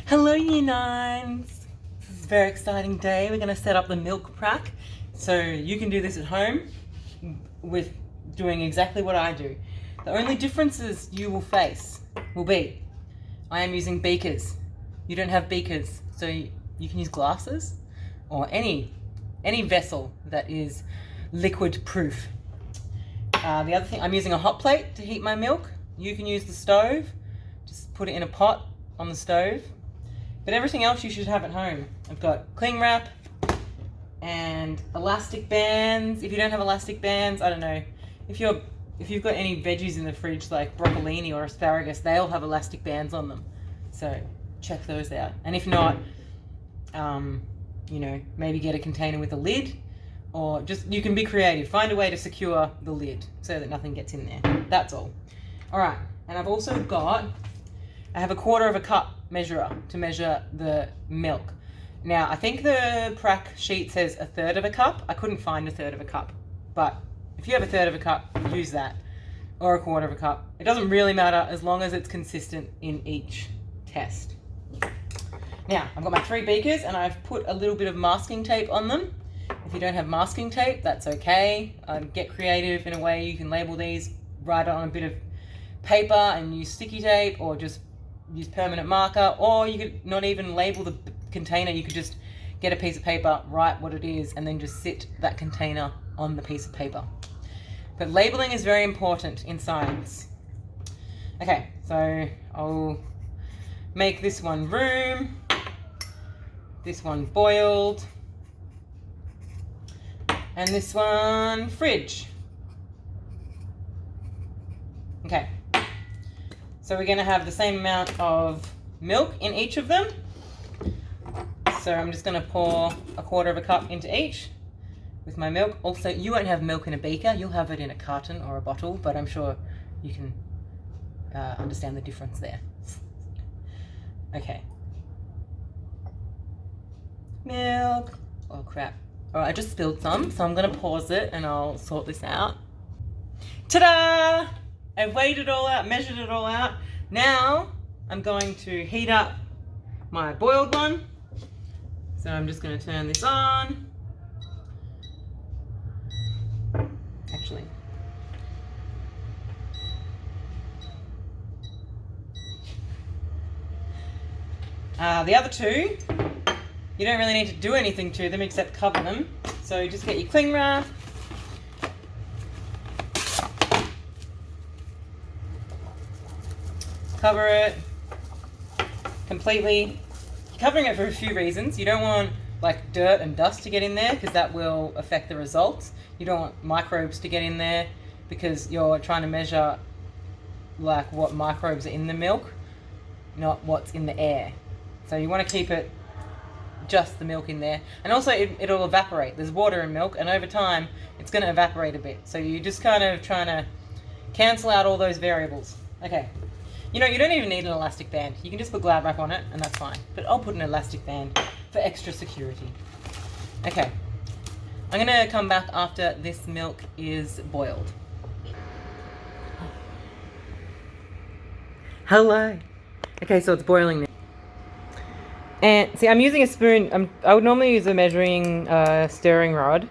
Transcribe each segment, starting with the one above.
Hello Year 9s! This is a very exciting day. We're going to set up the milk prac. So you can do this at home with doing exactly what I do. The only differences you will face will be, I am using beakers. You don't have beakers, so you can use glasses or any vessel that is liquid proof. The other thing, I'm using a hot plate to heat my milk. You can use the stove. Just put it in a pot on the stove. But everything else you should have at home. I've got cling wrap and elastic bands. If you don't have elastic bands, I don't know. If you've got any veggies in the fridge like broccolini or asparagus, they all have elastic bands on them. So check those out. And if not, maybe get a container with a lid, or just, you can be creative. Find a way to secure the lid so that nothing gets in there. That's all. All right, and I've also got, I have a 1/4 cup measurer to measure the milk. Now, I think the prac sheet says 1/3 cup. I couldn't find 1/3 cup, but if you have 1/3 cup, use that, or a 1/4 cup. It doesn't really matter as long as it's consistent in each test. Now, I've got my 3 beakers and I've put a little bit of masking tape on them. If you don't have masking tape, that's okay. Get creative in a way you can label these, write it on a bit of paper and use sticky tape, or just use permanent marker, or you could not even label the container. You could just get a piece of paper, write what it is, and then just sit that container on the piece of paper. But labeling is very important in science. Okay, so I'll make this one room, this one boiled, and this one fridge. Okay. So we're going to have the same amount of milk in each of them. So I'm just going to pour a 1/4 cup into each with my milk. Also, you won't have milk in a beaker. You'll have it in a carton or a bottle, but I'm sure you can understand the difference there. Okay. Milk. Oh, crap. All right, I just spilled some, so I'm going to pause it and I'll sort this out. Ta-da! I weighed it all out, measured it all out. Now I'm going to heat up my boiled one. So I'm just going to turn this on. Actually, the other two, you don't really need to do anything to them except cover them. So just get your cling wrap. Cover it completely. You're covering it for a few reasons. You don't want like dirt and dust to get in there because that will affect the results. You don't want microbes to get in there because you're trying to measure like what microbes are in the milk, not what's in the air. So you want to keep it just the milk in there. And also it'll evaporate. There's water in milk, and over time it's going to evaporate a bit. So you're just kind of trying to cancel out all those variables. Okay. You know, you don't even need an elastic band. You can just put Glad wrap on it and that's fine. But I'll put an elastic band for extra security. Okay. I'm going to come back after this milk is boiled. Hello. Okay, so it's boiling now. And see, I'm using a spoon. I would normally use a measuring stirring rod,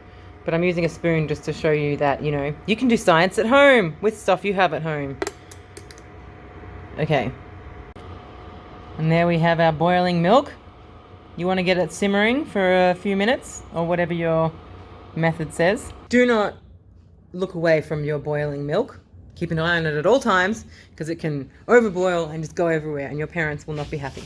but I'm using a spoon just to show you that, you know, you can do science at home with stuff you have at home. Okay, and there we have our boiling milk. You want to get it simmering for a few minutes, or whatever your method says. Do not look away from your boiling milk. Keep an eye on it at all times, because it can overboil and just go everywhere, and your parents will not be happy.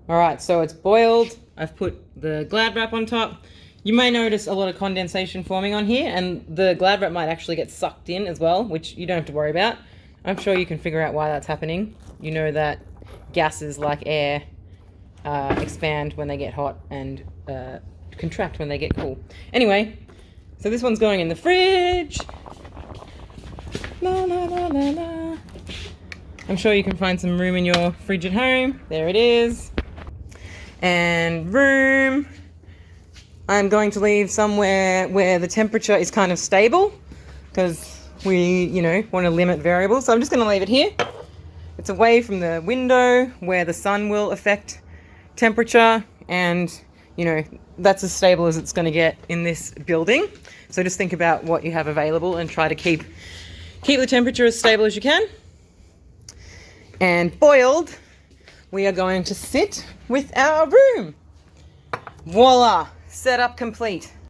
Alright, so it's boiled. I've put the Glad wrap on top. You may notice a lot of condensation forming on here, and the Glad wrap might actually get sucked in as well, which you don't have to worry about. I'm sure you can figure out why that's happening. You know that gases like air expand when they get hot and contract when they get cool. Anyway, so this one's going in the fridge. La, la, la, la, la. I'm sure you can find some room in your fridge at home. There it is. And room, I'm going to leave somewhere where the temperature is kind of stable, because we, want to limit variables. So I'm just going to leave it here. It's It's away from the window where the sun will affect temperature, and you know, that's as stable as it's going to get in this building. So just think about what you have available and try to keep the temperature as stable as you can. And boiled, we are going to sit with our room. Voila, setup complete.